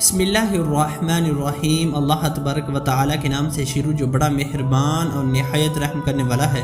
بسم اللہ الرحمن الرحیم۔ اللہ تبارک و تعالیٰ کے نام سے شروع جو بڑا مہربان اور نہایت رحم کرنے والا ہے۔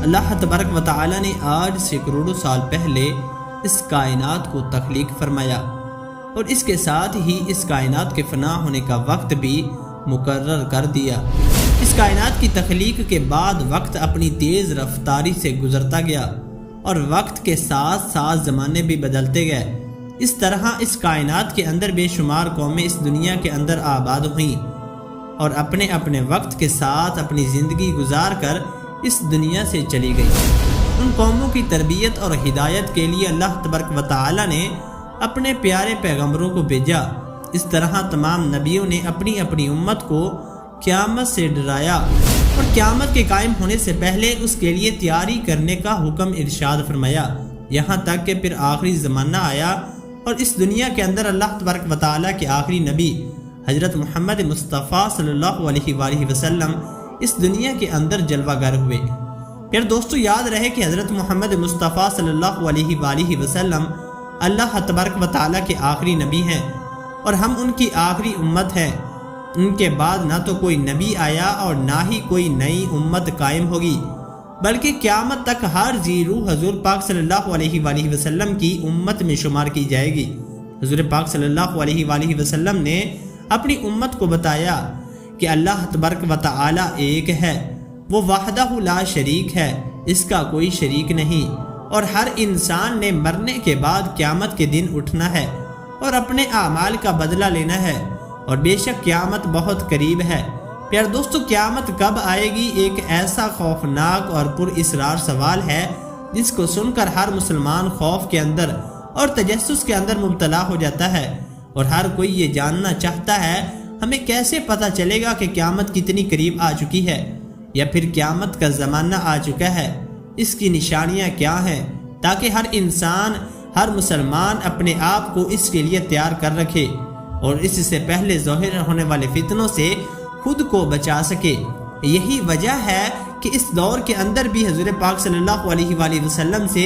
اللہ تبارک و تعالیٰ نے آج سے کروڑوں سال پہلے اس کائنات کو تخلیق فرمایا اور اس کے ساتھ ہی اس کائنات کے فنا ہونے کا وقت بھی مقرر کر دیا۔ اس کائنات کی تخلیق کے بعد وقت اپنی تیز رفتاری سے گزرتا گیا اور وقت کے ساتھ ساتھ زمانے بھی بدلتے گئے۔ اس طرح اس کائنات کے اندر بے شمار قومیں اس دنیا کے اندر آباد ہوئیں اور اپنے اپنے وقت کے ساتھ اپنی زندگی گزار کر اس دنیا سے چلی گئی۔ ان قوموں کی تربیت اور ہدایت کے لیے اللہ تبارک و تعالی نے اپنے پیارے پیغمبروں کو بھیجا۔ اس طرح تمام نبیوں نے اپنی اپنی امت کو قیامت سے ڈرایا اور قیامت کے قائم ہونے سے پہلے اس کے لیے تیاری کرنے کا حکم ارشاد فرمایا، یہاں تک کہ پھر آخری زمانہ آیا اور اس دنیا کے اندر اللہ تبارک و تعالیٰ کے آخری نبی حضرت محمد مصطفیٰ صلی اللہ علیہ وآلہ وسلم اس دنیا کے اندر جلوہ گر ہوئے۔ پھر دوستو یاد رہے کہ حضرت محمد مصطفیٰ صلی اللہ علیہ وآلہ وسلم اللہ تبارک و تعالیٰ کے آخری نبی ہیں اور ہم ان کی آخری امت ہیں۔ ان کے بعد نہ تو کوئی نبی آیا اور نہ ہی کوئی نئی امت قائم ہوگی، بلکہ قیامت تک ہر ذی روح حضور پاک صلی اللہ علیہ وآلہ وسلم کی امت میں شمار کی جائے گی۔ حضور پاک صلی اللہ علیہ وآلہ وسلم نے اپنی امت کو بتایا کہ اللہ تبارک و تعالی ایک ہے، وہ وحدہ لا شریک ہے، اس کا کوئی شریک نہیں، اور ہر انسان نے مرنے کے بعد قیامت کے دن اٹھنا ہے اور اپنے اعمال کا بدلہ لینا ہے، اور بے شک قیامت بہت قریب ہے۔ پیار دوستو، قیامت کب آئے گی ایک ایسا خوفناک اور پر اسرار سوال ہے جس کو سن کر ہر مسلمان خوف کے اندر اور تجسس کے اندر مبتلا ہو جاتا ہے، اور ہر کوئی یہ جاننا چاہتا ہے ہمیں کیسے پتہ چلے گا کہ قیامت کتنی قریب آ چکی ہے یا پھر قیامت کا زمانہ آ چکا ہے، اس کی نشانیاں کیا ہیں، تاکہ ہر انسان ہر مسلمان اپنے آپ کو اس کے لیے تیار کر رکھے اور اس سے پہلے ظاہر ہونے والے فتنوں سے خود کو بچا سکے۔ یہی وجہ ہے کہ اس دور کے اندر بھی حضور پاک صلی اللہ علیہ وآلہ وسلم سے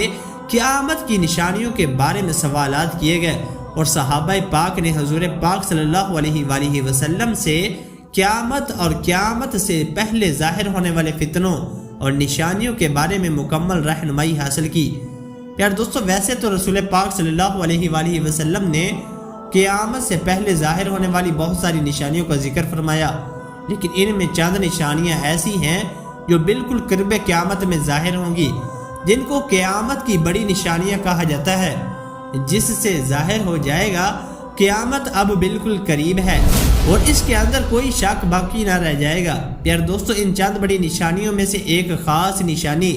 قیامت کی نشانیوں کے بارے میں سوالات کیے گئے اور صحابہ پاک نے حضور پاک صلی اللہ علیہ وآلہ وسلم سے قیامت اور قیامت سے پہلے ظاہر ہونے والے فتنوں اور نشانیوں کے بارے میں مکمل رہنمائی حاصل کی۔ پیار دوستو، ویسے تو رسول پاک صلی اللہ علیہ وآلہ وسلم نے قیامت سے پہلے ظاہر ہونے والی بہت ساری نشانیوں کا ذکر فرمایا، لیکن ان میں چند نشانیاں ایسی ہیں جو بالکل قرب قیامت میں ظاہر ہوں گی، جن کو قیامت کی بڑی نشانیاں کہا جاتا ہے، جس سے ظاہر ہو جائے گا قیامت اب بالکل قریب ہے اور اس کے اندر کوئی شک باقی نہ رہ جائے گا۔ پیار دوستو، ان چند بڑی نشانیوں میں سے ایک خاص نشانی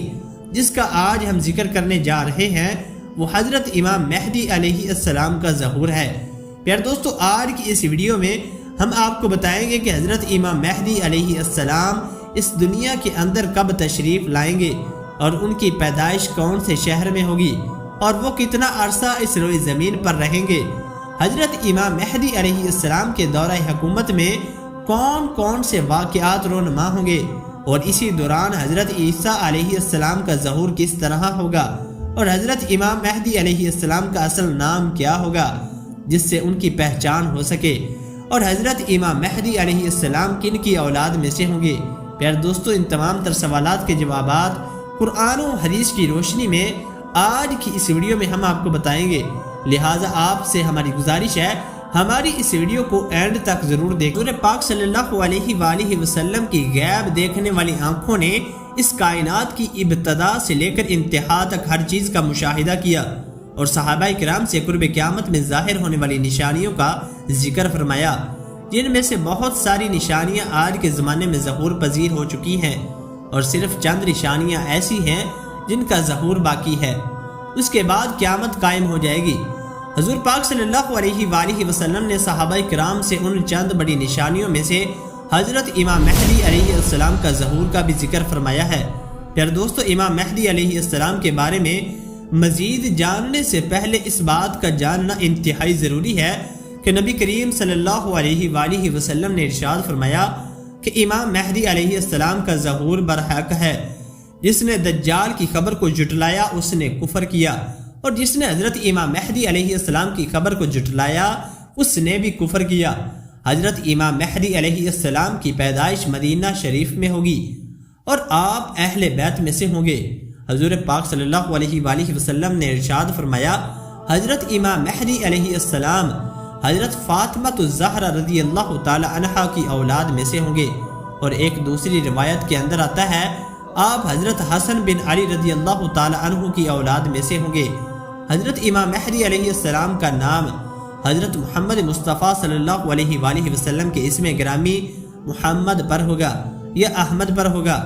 جس کا آج ہم ذکر کرنے جا رہے ہیں وہ حضرت امام مہدی علیہ السلام کا ظہور ہے۔ پیار دوستو، آج کی اس ویڈیو میں ہم آپ کو بتائیں گے کہ حضرت امام مہدی علیہ السلام اس دنیا کے اندر کب تشریف لائیں گے اور ان کی پیدائش کون سے شہر میں ہوگی اور وہ کتنا عرصہ اس روئے زمین پر رہیں گے۔ حضرت امام مہدی علیہ السلام کے دورہ حکومت میں کون کون سے واقعات رونما ہوں گے اور اسی دوران حضرت عیسیٰ علیہ السلام کا ظہور کس طرح ہوگا اور حضرت امام مہدی علیہ السلام کا اصل نام کیا ہوگا جس سے ان کی پہچان ہو سکے، اور حضرت امام مہدی علیہ السلام کن کی اولاد میں سے ہوں گے۔ پیار دوستو، ان تمام تر سوالات کے جوابات قرآن و حدیث کی روشنی میں آج کی اس ویڈیو میں ہم آپ کو بتائیں گے، لہٰذا آپ سے ہماری گزارش ہے ہماری اس ویڈیو کو اینڈ تک ضرور دیکھیں۔ حضور پاک صلی اللہ علیہ وآلہ وسلم کی غیب دیکھنے والی آنکھوں نے اس کائنات کی ابتدا سے لے کر انتہا تک ہر چیز کا مشاہدہ کیا اور صحابہ کرام سے قرب قیامت میں ظاہر ہونے والی نشانیوں کا ذکر فرمایا، جن میں سے بہت ساری نشانیاں آج کے زمانے میں ظہور پذیر ہو چکی ہیں اور صرف چند نشانیاں ایسی ہیں جن کا ظہور باقی ہے۔ اس کے بعد قیامت قائم ہو جائے گی۔ حضور پاک صلی اللہ علیہ وآلہ وسلم نے صحابہ کرام سے ان چند بڑی نشانیوں میں سے حضرت امام مہدی علیہ السلام کا ظہور کا بھی ذکر فرمایا ہے۔ پھر دوستو، امام مہدی علیہ السلام کے بارے میں مزید جاننے سے پہلے اس بات کا جاننا انتہائی ضروری ہے کہ نبی کریم صلی اللہ علیہ وآلہ وسلم نے ارشاد فرمایا کہ امام مہدی علیہ السلام کا ظہور برحق ہے۔ جس نے دجال کی خبر کو جھٹلایا اس نے کفر کیا، اور جس نے حضرت امام مہدی علیہ السلام کی خبر کو جھٹلایا اس نے بھی کفر کیا۔ حضرت امام مہدی علیہ السلام کی پیدائش مدینہ شریف میں ہوگی اور آپ اہل بیت میں سے ہوں گے۔ حضور پاک صلی اللہ علیہ وآلہ وسلم نے ارشاد فرمایا، حضرت امام مہدی علیہ السلام حضرت فاطمہ الزہرا رضی اللہ تعالی عنہا کی اولاد میں سے ہوں گے، اور ایک دوسری روایت کے اندر آتا ہے آپ حضرت حسن بن علی رضی اللہ تعالی عنہ کی اولاد میں سے ہوں گے۔ حضرت امام مہدی علیہ السلام کا نام حضرت محمد مصطفیٰ صلی اللہ علیہ وآلہ وسلم کے اسم گرامی محمد پر ہوگا یا احمد پر ہوگا،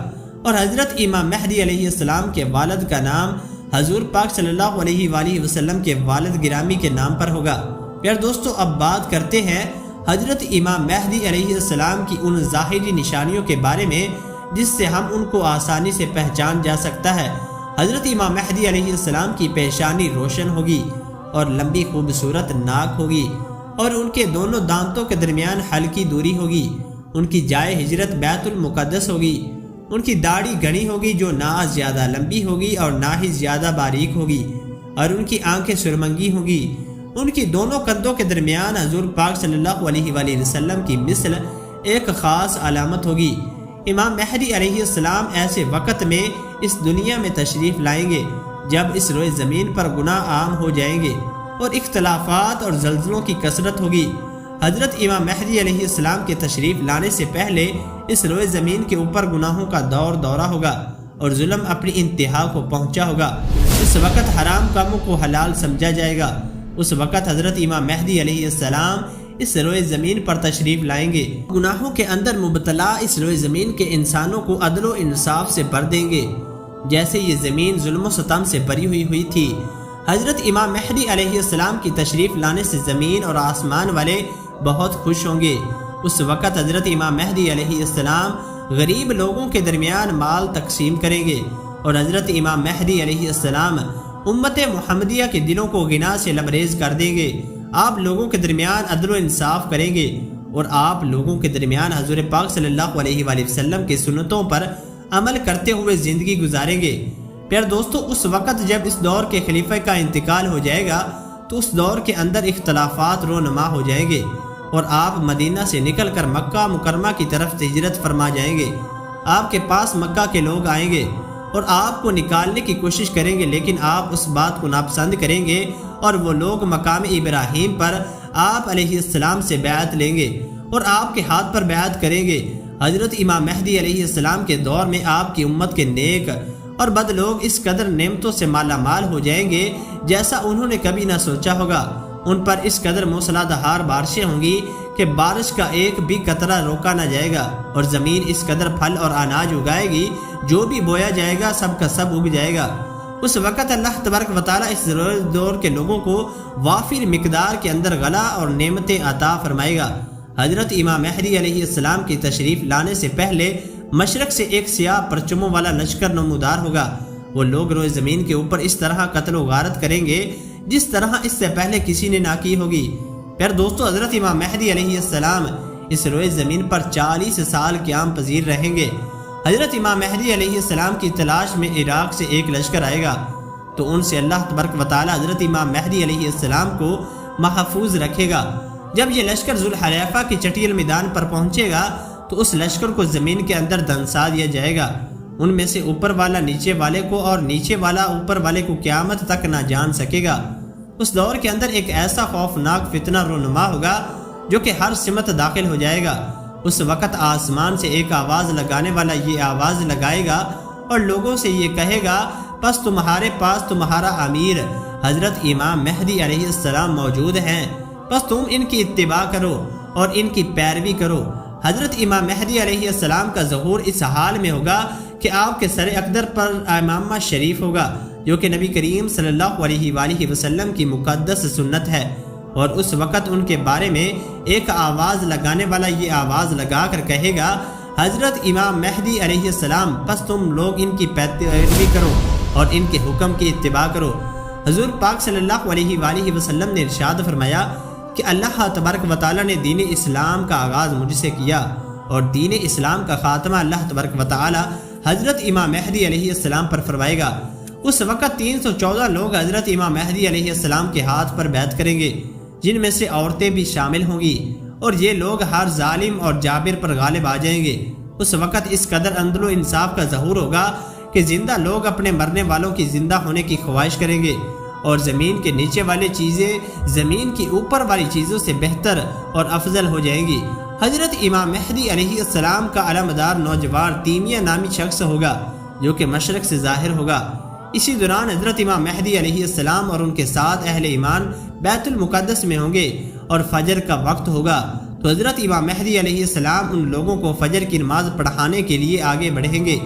اور حضرت امام مہدی علیہ السلام کے والد کا نام حضور پاک صلی اللہ علیہ وآلہ وسلم کے والد گرامی کے نام پر ہوگا۔ پیار دوستو، اب بات کرتے ہیں حضرت امام مہدی علیہ السلام کی ان ظاہری نشانیوں کے بارے میں جس سے ہم ان کو آسانی سے پہچان جا سکتا ہے۔ حضرت امام مہدی علیہ السلام کی پیشانی روشن ہوگی اور لمبی خوبصورت ناک ہوگی، اور ان کے دونوں دانتوں کے درمیان ہلکی دوری ہوگی۔ ان کی جائے ہجرت بیت المقدس ہوگی۔ ان کی داڑھی گھنی ہوگی جو نہ زیادہ لمبی ہوگی اور نہ ہی زیادہ باریک ہوگی، اور ان کی آنکھیں سرمنگی ہوگی۔ ان کی دونوں کندھوں کے درمیان حضور پاک صلی اللہ علیہ وآلہ وسلم کی مثل ایک خاص علامت ہوگی۔ امام مہدی علیہ السلام ایسے وقت میں اس دنیا میں تشریف لائیں گے جب اس روئے زمین پر گناہ عام ہو جائیں گے اور اختلافات اور زلزلوں کی کثرت ہوگی۔ حضرت امام مہدی علیہ السلام کے تشریف لانے سے پہلے اس روئے زمین کے اوپر گناہوں کا دورہ ہوگا اور ظلم اپنی انتہا کو پہنچا ہوگا۔ اس وقت حرام کاموں کو حلال سمجھا جائے گا۔ اس وقت حضرت امام مہدی علیہ السلام اس روئے زمین پر تشریف لائیں گے۔ گناہوں کے اندر مبتلا اس روئے زمین کے انسانوں کو عدل و انصاف سے بھر دیں گے جیسے یہ زمین ظلم و ستم سے بری ہوئی تھی۔ حضرت امام مہدی علیہ السلام کی تشریف لانے سے زمین اور آسمان والے بہت خوش ہوں گے۔ اس وقت حضرت امام مہدی علیہ السلام غریب لوگوں کے درمیان مال تقسیم کریں گے، اور حضرت امام مہدی علیہ السلام امت محمدیہ کے دلوں کو غنا سے لبریز کر دیں گے۔ آپ لوگوں کے درمیان عدل و انصاف کریں گے، اور آپ لوگوں کے درمیان حضور پاک صلی اللہ علیہ وآلہ وسلم کی سنتوں پر عمل کرتے ہوئے زندگی گزاریں گے۔ پیار دوستو، اس وقت جب اس دور کے خلیفہ کا انتقال ہو جائے گا تو اس دور کے اندر اختلافات رونما ہو جائیں گے، اور آپ مدینہ سے نکل کر مکہ مکرمہ کی طرف ہجرت فرما جائیں گے۔ آپ کے پاس مکہ کے لوگ آئیں گے اور آپ کو نکالنے کی کوشش کریں گے، لیکن آپ اس بات کو ناپسند کریں گے، اور وہ لوگ مقام ابراہیم پر آپ علیہ السلام سے بیعت لیں گے اور آپ کے ہاتھ پر بیعت کریں گے۔ حضرت امام مہدی علیہ السلام کے دور میں آپ کی امت کے نیک اور بد لوگ اس قدر نعمتوں سے مالا مال ہو جائیں گے جیسا انہوں نے کبھی نہ سوچا ہوگا۔ ان پر اس قدر موسلادھار بارشیں ہوں گی کہ بارش کا ایک بھی قطرہ روکا نہ جائے گا، اور زمین اس قدر پھل اور اناج اگائے گی جو بھی بویا جائے گا سب کا سب اگ جائے گا۔ اس وقت اللہ تبارک و تعالیٰ اس دور کے لوگوں کو وافر مقدار کے اندر غلہ اور نعمتیں عطا فرمائے گا۔ حضرت امام مہدی علیہ السلام کی تشریف لانے سے پہلے مشرق سے ایک سیاہ پرچموں والا لشکر نمودار ہوگا۔ وہ لوگ روئے زمین کے اوپر اس طرح قتل و غارت کریں گے جس طرح اس سے پہلے کسی نے نہ کی ہوگی۔ پھر دوستو، حضرت امام مہدی علیہ السلام اس روئے زمین پر 40 سال قیام پذیر رہیں گے۔ حضرت امام مہدی علیہ السلام کی تلاش میں عراق سے ایک لشکر آئے گا تو ان سے اللہ تبارک و تعالی حضرت امام مہدی علیہ السلام کو محفوظ رکھے گا۔ جب یہ لشکر ذوالحلیفہ کی چٹیل میدان پر پہنچے گا تو اس لشکر کو زمین کے اندر دنسا دیا جائے گا۔ ان میں سے اوپر والا نیچے والے کو اور نیچے والا اوپر والے کو قیامت تک نہ جان سکے گا۔ اس دور کے اندر ایک ایسا خوفناک فتنہ رونما ہوگا جو کہ ہر سمت داخل ہو جائے گا۔ اس وقت آسمان سے ایک آواز لگانے والا یہ آواز لگائے گا اور لوگوں سے یہ کہے گا، پس تمہارے پاس تمہارا امیر حضرت امام مہدی علیہ السلام موجود ہیں، پس تم ان کی اتباع کرو اور ان کی پیروی کرو۔ حضرت امام مہدی علیہ السلام کا ظہور اس حال میں ہوگا کہ آپ کے سر اقدر پر امامہ شریف ہوگا جو کہ نبی کریم صلی اللہ علیہ وآلہ وسلم کی مقدس سنت ہے، اور اس وقت ان کے بارے میں ایک آواز لگانے والا یہ آواز لگا کر کہے گا، حضرت امام مہدی علیہ السلام، پس تم لوگ ان کی پیروی کرو اور ان کے حکم کی اتباع کرو۔ حضور پاک صلی اللہ علیہ وآلہ وسلم نے ارشاد فرمایا کہ اللہ تبارک و تعالی نے دین اسلام کا آغاز مجھ سے کیا، اور دین اسلام کا خاتمہ اللہ تبارک و تعالی حضرت امام مہدی علیہ السلام پر فرمائے گا۔ اس وقت 314 لوگ حضرت امام مہدی علیہ السلام کے ہاتھ پر بیعت کریں گے، جن میں سے عورتیں بھی شامل ہوں گی، اور یہ لوگ ہر ظالم اور جابر پر غالب آ جائیں گے۔ اس وقت اس قدر عدل و انصاف کا ظہور ہوگا کہ زندہ لوگ اپنے مرنے والوں کی زندہ ہونے کی خواہش کریں گے، اور زمین کے نیچے والی چیزیں زمین کی اوپر والی چیزوں سے بہتر اور افضل ہو جائیں گی۔ حضرت امام مہدی علیہ السلام کا علمدار نوجوان تیمیہ نامی شخص ہوگا جو کہ مشرق سے ظاہر ہوگا۔ اسی دوران حضرت امام مہدی علیہ السلام اور ان کے ساتھ اہل ایمان بیت المقدس میں ہوں گے اور فجر کا وقت ہوگا، تو حضرت امام مہدی علیہ السلام ان لوگوں کو فجر کی نماز پڑھانے کے لیے آگے بڑھیں گے۔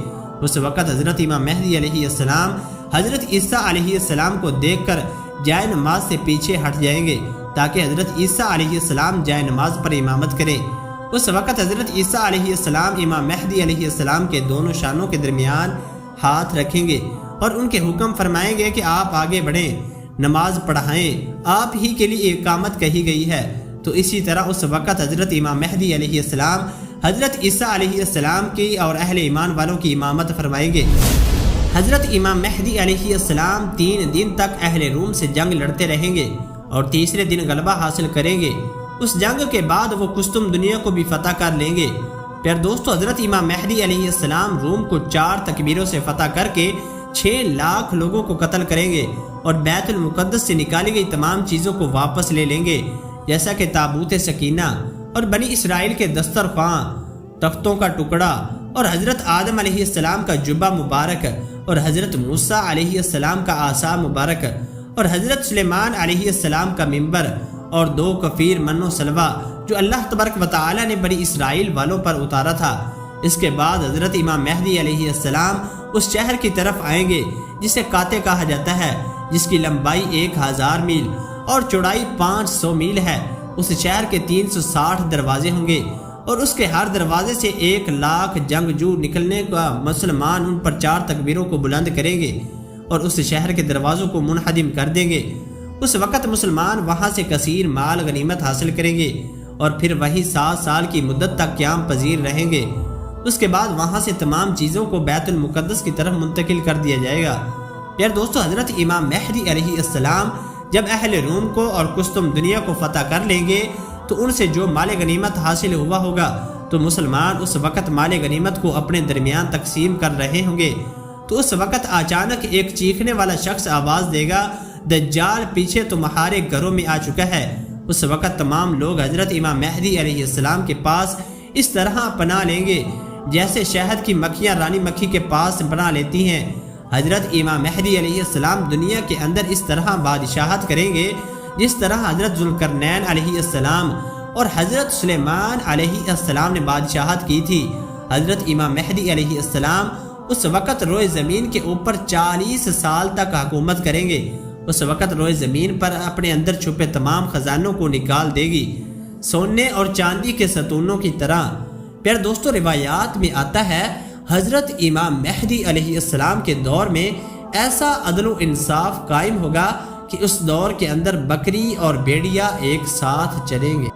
اس وقت حضرت امام مہدی علیہ السلام حضرت عیسیٰ علیہ السلام کو دیکھ کر جائے نماز سے پیچھے ہٹ جائیں گے تاکہ حضرت عیسیٰ علیہ السلام جائے نماز پر امامت کریں۔ اس وقت حضرت عیسیٰ علیہ السلام امام مہدی علیہ السلام کے دونوں شانوں کے درمیان ہاتھ رکھیں گے اور ان کے حکم فرمائیں گے کہ آپ آگے بڑھیں، نماز پڑھائیں، آپ ہی کے لیے اقامت کہی گئی ہے۔ تو اسی طرح اس وقت حضرت امام مہدی علیہ السلام حضرت عیسیٰ علیہ السلام کی اور اہل ایمان والوں کی امامت فرمائیں گے۔ حضرت امام مہدی علیہ السلام 3 دن تک اہل روم سے جنگ لڑتے رہیں گے اور تیسرے دن غلبہ حاصل کریں گے۔ اس جنگ کے بعد وہ قسطم دنیا کو بھی فتح کر لیں گے۔ پھر دوستو، حضرت امام مہدی علیہ السلام روم کو 4 تکبیروں سے فتح کر کے 6 لاکھ لوگوں کو قتل کریں گے اور بیت المقدس سے نکالی گئی تمام چیزوں کو واپس لے لیں گے، جیسا کہ تابوت سکینہ اور بنی اسرائیل کے دسترخوان، تختوں کا ٹکڑا اور حضرت آدم علیہ السلام کا جبہ مبارک اور حضرت موسیٰ علیہ السلام کا عصا مبارک اور حضرت سلیمان علیہ السلام کا منبر اور 2 کفیر من و سلوہ جو اللہ تبارک و تعالی نے بنی اسرائیل والوں پر اتارا تھا۔ اس کے بعد حضرت امام مہدی علیہ السلام اس شہر کی طرف آئیں گے جسے قاطع کہا جاتا ہے، جس کی لمبائی 1000 میل اور چوڑائی 500 میل ہے۔ اس شہر کے 360 دروازے ہوں گے اور اس کے ہر دروازے سے 1 لاکھ جنگجو نکلنے کا مسلمان ان پر 4 تکبیروں کو بلند کریں گے اور اس شہر کے دروازوں کو منہدم کر دیں گے۔ اس وقت مسلمان وہاں سے کثیر مال غنیمت حاصل کریں گے اور پھر وہی 7 سال کی مدت تک قیام پذیر رہیں گے۔ اس کے بعد وہاں سے تمام چیزوں کو بیت المقدس کی طرف منتقل کر دیا جائے گا۔ پھر دوستو، حضرت امام مہدی علیہ السلام جب اہل روم کو اور قسطم دنیا کو فتح کر لیں گے تو ان سے جو مال غنیمت حاصل ہوا ہوگا تو مسلمان اس وقت مال غنیمت کو اپنے درمیان تقسیم کر رہے ہوں گے۔ تو اس وقت اچانک ایک چیخنے والا شخص آواز دے گا، دجال پیچھے تمہارے گھروں میں آ چکا ہے۔ اس وقت تمام لوگ حضرت امام مہدی علیہ السلام کے پاس اس طرح پناہ لیں گے جیسے شہد کی مکھیاں رانی مکھی کے پاس پناہ لیتی ہیں۔ حضرت امام مہدی علیہ السلام دنیا کے اندر اس طرح بادشاہت کریں گے جس طرح حضرت ذوالقرنین علیہ السلام اور حضرت سلیمان علیہ السلام نے بادشاہت کی تھی۔ حضرت امام مہدی علیہ السلام اس وقت روئے زمین کے اوپر 40 سال تک حکومت کریں گے۔ اس وقت روئے زمین پر اپنے اندر چھپے تمام خزانوں کو نکال دے گی، سونے اور چاندی کے ستونوں کی طرح۔ پھر دوستو، روایات میں آتا ہے حضرت امام مہدی علیہ السلام کے دور میں ایسا عدل و انصاف قائم ہوگا کہ اس دور کے اندر بکری اور بھیڑیا ایک ساتھ چلیں گے۔